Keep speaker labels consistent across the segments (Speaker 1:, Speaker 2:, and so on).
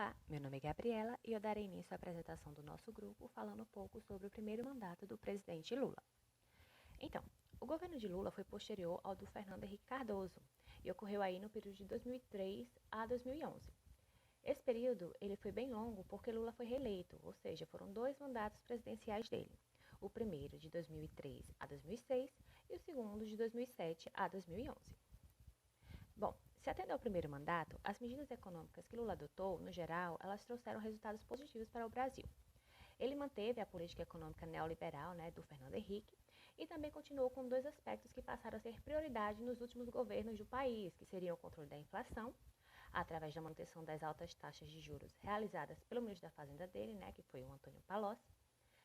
Speaker 1: Olá, meu nome é Gabriela e eu darei início à apresentação do nosso grupo falando um pouco sobre o primeiro mandato do presidente Lula. Então, o governo de Lula foi posterior ao do Fernando Henrique Cardoso e ocorreu aí no período de 2003 a 2011. Esse período ele foi bem longo porque Lula foi reeleito, ou seja, foram 2 mandatos presidenciais dele. O primeiro de 2003 a 2006 e o segundo de 2007 a 2011. Bom, se atender ao primeiro mandato, as medidas econômicas que Lula adotou, no geral, elas trouxeram resultados positivos para o Brasil. Ele manteve a política econômica neoliberal, do Fernando Henrique e também continuou com 2 aspectos que passaram a ser prioridade nos últimos governos do país, que seriam o controle da inflação, através da manutenção das altas taxas de juros realizadas pelo ministro da Fazenda dele, que foi o Antônio Palocci,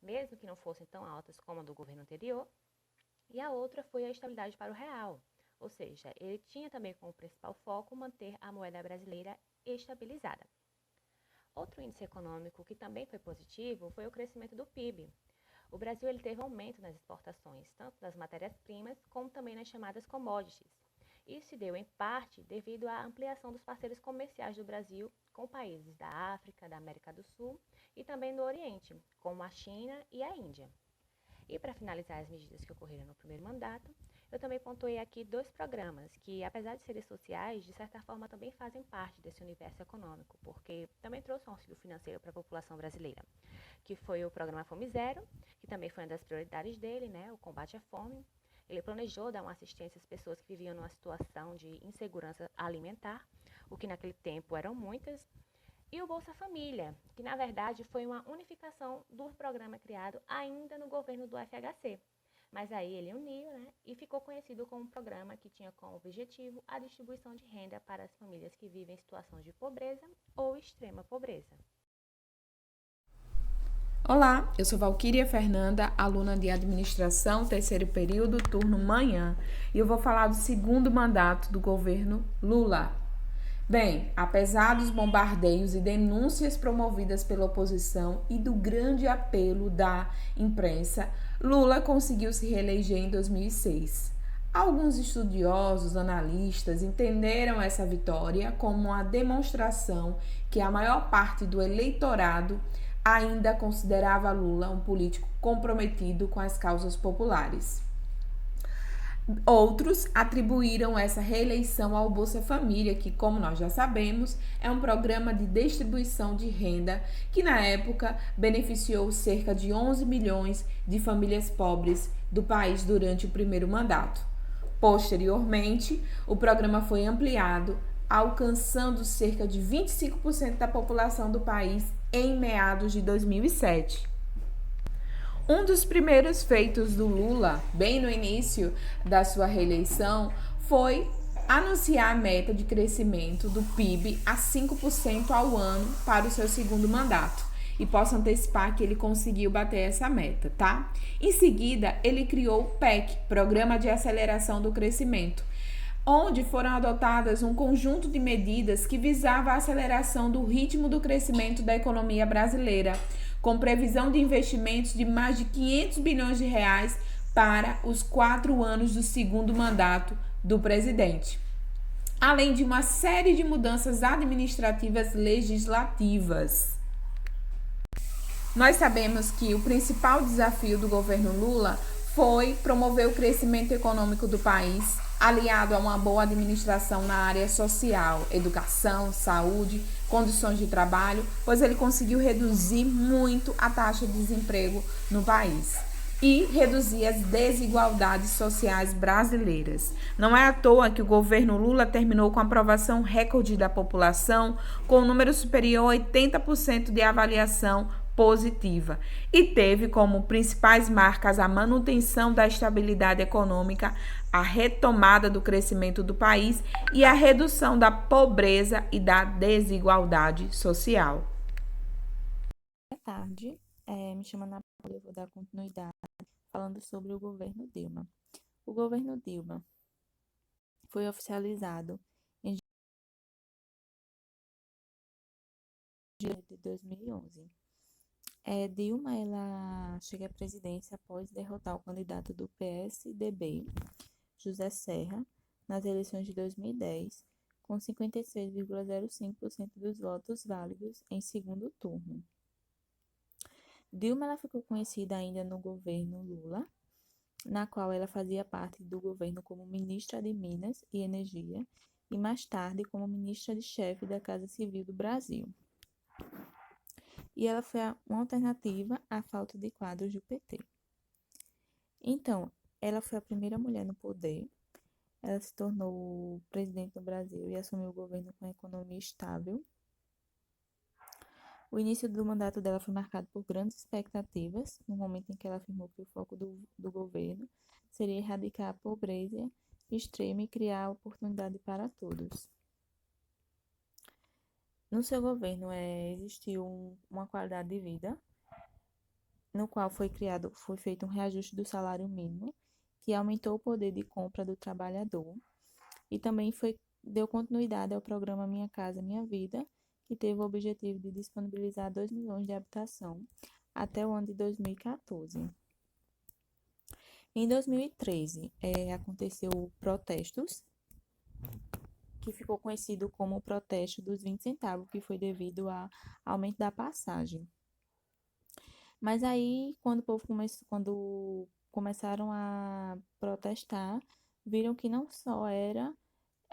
Speaker 1: mesmo que não fossem tão altas como a do governo anterior, e a outra foi a estabilidade para o real, ou seja, ele tinha também como principal foco manter a moeda brasileira estabilizada. Outro índice econômico que também foi positivo foi o crescimento do PIB. O Brasil ele teve aumento nas exportações, tanto das matérias-primas como também nas chamadas commodities. Isso se deu em parte devido à ampliação dos parceiros comerciais do Brasil com países da África, da América do Sul e também do Oriente, como a China e a Índia. E para finalizar as medidas que ocorreram no primeiro mandato, eu também pontuei aqui 2 programas que, apesar de serem sociais, de certa forma também fazem parte desse universo econômico, porque também trouxe um auxílio financeiro para a população brasileira, que foi o programa Fome Zero, que também foi uma das prioridades dele, o combate à fome. Ele planejou dar uma assistência às pessoas que viviam numa situação de insegurança alimentar, o que naquele tempo eram muitas, e o Bolsa Família, que na verdade foi uma unificação do programa criado ainda no governo do FHC. Mas aí ele uniu, e ficou conhecido como um programa que tinha como objetivo a distribuição de renda para as famílias que vivem em situações de pobreza ou extrema pobreza.
Speaker 2: Olá, eu sou Valquíria Fernanda, aluna de Administração, terceiro período, turno manhã, e eu vou falar do segundo mandato do governo Lula. Bem, apesar dos bombardeios e denúncias promovidas pela oposição e do grande apelo da imprensa, Lula conseguiu se reeleger em 2006. Alguns estudiosos, analistas, entenderam essa vitória como uma demonstração que a maior parte do eleitorado ainda considerava Lula um político comprometido com as causas populares. Outros atribuíram essa reeleição ao Bolsa Família, que, como nós já sabemos, é um programa de distribuição de renda que, na época, beneficiou cerca de 11 milhões de famílias pobres do país durante o primeiro mandato. Posteriormente, o programa foi ampliado, alcançando cerca de 25% da população do país em meados de 2007. Um dos primeiros feitos do Lula, bem no início da sua reeleição, foi anunciar a meta de crescimento do PIB a 5% ao ano para o seu segundo mandato. E posso antecipar que ele conseguiu bater essa meta, tá? Em seguida, ele criou o PEC, Programa de Aceleração do Crescimento, onde foram adotadas um conjunto de medidas que visava a aceleração do ritmo do crescimento da economia brasileira, com previsão de investimentos de mais de 500 bilhões de reais para os 4 anos do segundo mandato do presidente, além de uma série de mudanças administrativas legislativas. Nós sabemos que o principal desafio do governo Lula foi promover o crescimento econômico do país, aliado a uma boa administração na área social, educação, saúde, condições de trabalho, pois ele conseguiu reduzir muito a taxa de desemprego no país e reduzir as desigualdades sociais brasileiras. Não é à toa que o governo Lula terminou com a aprovação recorde da população, com um número superior a 80% de avaliação positiva, e teve como principais marcas a manutenção da estabilidade econômica, a retomada do crescimento do país e a redução da pobreza e da desigualdade social.
Speaker 3: Boa tarde, me chamo Ana Paula, eu vou dar continuidade falando sobre o governo Dilma. O governo Dilma foi oficializado em janeiro de 2011. Dilma ela chega à presidência após derrotar o candidato do PSDB, José Serra, nas eleições de 2010, com 56,05% dos votos válidos em segundo turno. Dilma ela ficou conhecida ainda no governo Lula, na qual ela fazia parte do governo como ministra de Minas e Energia e mais tarde como ministra de chefe da Casa Civil do Brasil. E ela foi uma alternativa à falta de quadros do PT. Então, ela foi a primeira mulher no poder. Ela se tornou presidente do Brasil e assumiu o governo com a economia estável. O início do mandato dela foi marcado por grandes expectativas, no momento em que ela afirmou que o foco do governo seria erradicar a pobreza extrema e criar oportunidade para todos. No seu governo existiu uma qualidade de vida, no qual foi feito um reajuste do salário mínimo, que aumentou o poder de compra do trabalhador, e também deu continuidade ao programa Minha Casa Minha Vida, que teve o objetivo de disponibilizar 2 milhões de habitação até o ano de 2014. Em 2013, aconteceu protestos, que ficou conhecido como o protesto dos 20 centavos, que foi devido ao aumento da passagem. Mas aí, quando começaram a protestar, viram que não só era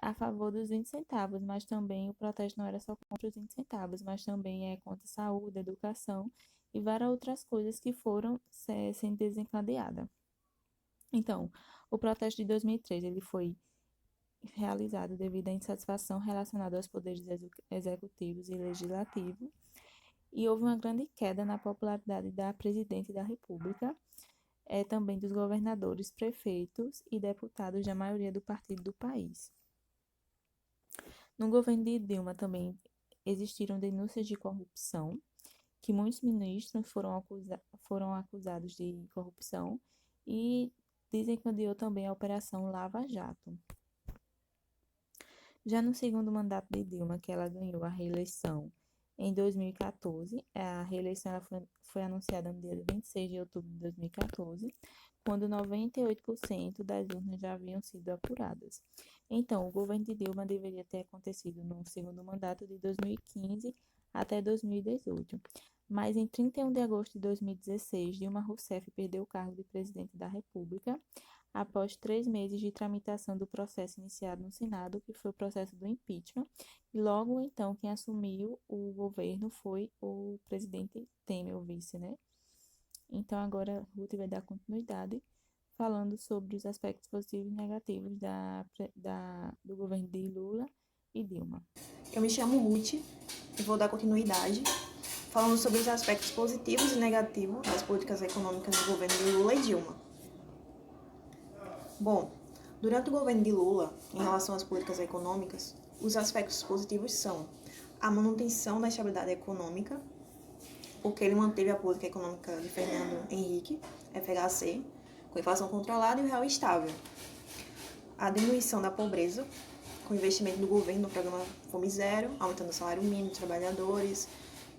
Speaker 3: a favor dos 20 centavos, mas também o protesto não era só contra os 20 centavos, mas também contra a saúde, a educação e várias outras coisas que foram sendo desencadeadas. Então, o protesto de 2003 ele foi realizado devido à insatisfação relacionada aos poderes executivos e legislativos, e houve uma grande queda na popularidade da presidente da República, também dos governadores, prefeitos e deputados da maioria do partido do país. No governo de Dilma também existiram denúncias de corrupção, que muitos ministros foram acusados de corrupção e desencadeou também a Operação Lava Jato. Já no segundo mandato de Dilma, que ela ganhou a reeleição em 2014, a reeleição foi anunciada no dia 26 de outubro de 2014, quando 98% das urnas já haviam sido apuradas. Então, o governo de Dilma deveria ter acontecido no segundo mandato de 2015 até 2018. Mas em 31 de agosto de 2016, Dilma Rousseff perdeu o cargo de presidente da República após 3 meses de tramitação do processo iniciado no Senado, que foi o processo do impeachment, e logo então quem assumiu o governo foi o presidente Temer, o vice, né? Então agora Ruth vai dar continuidade falando sobre os aspectos positivos e negativos do governo de Lula e Dilma.
Speaker 4: Eu me chamo Ruth e vou dar continuidade falando sobre os aspectos positivos e negativos das políticas econômicas do governo de Lula e Dilma. Bom, durante o governo de Lula, em relação às políticas econômicas, os aspectos positivos são a manutenção da estabilidade econômica, porque ele manteve a política econômica de Fernando Henrique, FHC, com inflação controlada e o real estável. A diminuição da pobreza, com investimento do governo no programa Fome Zero, aumentando o salário mínimo dos trabalhadores,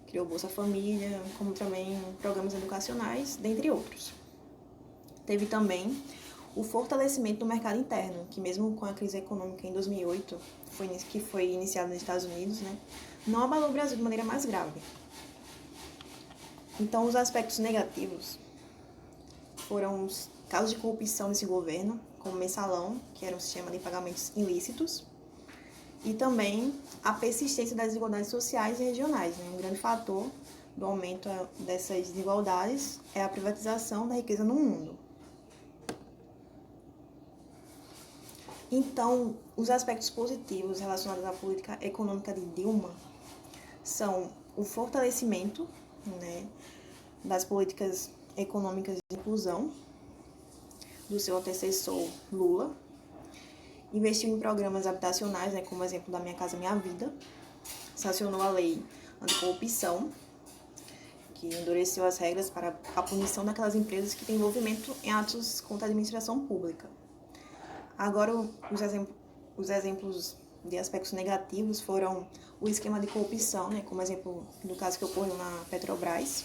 Speaker 4: criou Bolsa Família, como também programas educacionais, dentre outros. Teve também o fortalecimento do mercado interno, que mesmo com a crise econômica em 2008, que foi iniciada nos Estados Unidos, né, não abalou o Brasil de maneira mais grave. Então, os aspectos negativos foram os casos de corrupção nesse governo, como o mensalão, que era um sistema de pagamentos ilícitos, e também a persistência das desigualdades sociais e regionais. Né? Um grande fator do aumento dessas desigualdades é a privatização da riqueza no mundo. Então, os aspectos positivos relacionados à política econômica de Dilma são o fortalecimento, né, das políticas econômicas de inclusão do seu antecessor Lula, investiu em programas habitacionais, né, como exemplo da Minha Casa Minha Vida, sancionou a lei anticorrupção, que endureceu as regras para a punição daquelas empresas que têm envolvimento em atos contra a administração pública. Agora, os exemplos de aspectos negativos foram o esquema de corrupção, né, como exemplo do caso que ocorreu na Petrobras,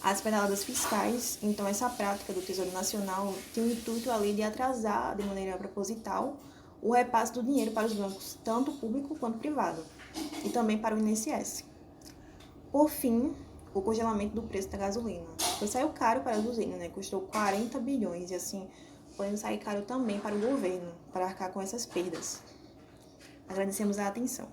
Speaker 4: as pedaladas fiscais. Então, essa prática do Tesouro Nacional tem o intuito ali de atrasar de maneira proposital o repasse do dinheiro para os bancos, tanto público quanto privado, e também para o INSS. Por fim, o congelamento do preço da gasolina. Pois saiu caro para os usinas, né? Custou 40 bilhões e assim, podendo sair caro também para o governo, para arcar com essas perdas. Agradecemos a atenção.